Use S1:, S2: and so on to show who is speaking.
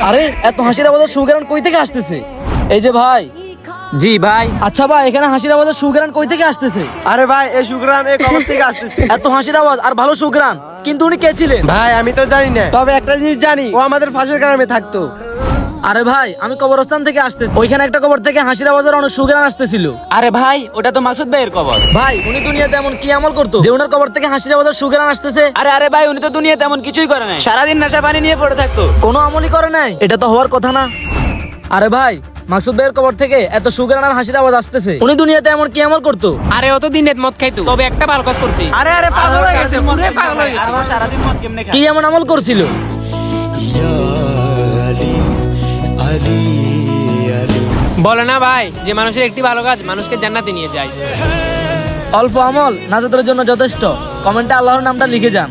S1: আরে এত হাসির আওয়াজের সুগারান কই থেকে আসতেছে? এই যে ভাই।
S2: জি ভাই।
S1: আচ্ছা ভাই, এখানে হাসির আওয়াজের সুগারান কই থেকে আসতেছে?
S3: আরে ভাই এই সুগ্রান এই কবর থেকে আসতেছে।
S1: এত হাসির আওয়াজ আর ভালো সুগারান, কিন্তু উনি কে ছিলেন?
S3: ভাই আমি তো জানি না, তবে একটা জিনিস জানি, ও আমাদের ফাঁসের গ্রামে থাকতো।
S1: আরে ভাই, আমি কবরস্থান থেকে আসতেছি, ওইখানে একটা কবর থেকে হাসির আওয়াজের অনেক সুগারান আসতেছিল।
S2: আরে ভাই ওটা তো মাকসুদ ভাইয়ের কবর।
S1: ভাই উনি দুনিয়াতে এমন কি আমল করতো যে ওনার কবর থেকে হাসির আওয়াজের সুগারান আসতেছে?
S2: আরে আরে ভাই উনি তো দুনিয়াতে এমন কিছুই করে নাই, সারাদিন নেশা পানি নিয়ে পড়ে থাকতো।
S1: কোনো আমলই করে নাই, এটা তো হওয়ার কথা না। আরে ভাই, মাকসুদ ভাইয়ের কবর থেকে এত সুগারান আর হাসির আওয়াজ আসতেছে, উনি দুনিয়াতে এমন কি আমল করতো?
S4: আরে অত দিন রাত মদ খাইতো, তবে একটা ভালো কাজ করছি।
S2: আরে আরে পাগল হয়ে গেছে,
S4: পুরো
S2: পুরো
S4: পাগল হয়ে গেছে।
S2: আর ও সারাদিন মদ কেমনে
S1: কি
S2: খায়?
S1: এমন আমল করছিল?
S4: বলে না ভাই যে মানুষের একটি ভালো কাজ মানুষকে জান্নাতে নিয়ে যায়।
S1: অল্প আমল নাজাতের জন্য যথেষ্ট। কমেন্টে আল্লাহর নামটা লিখে যান।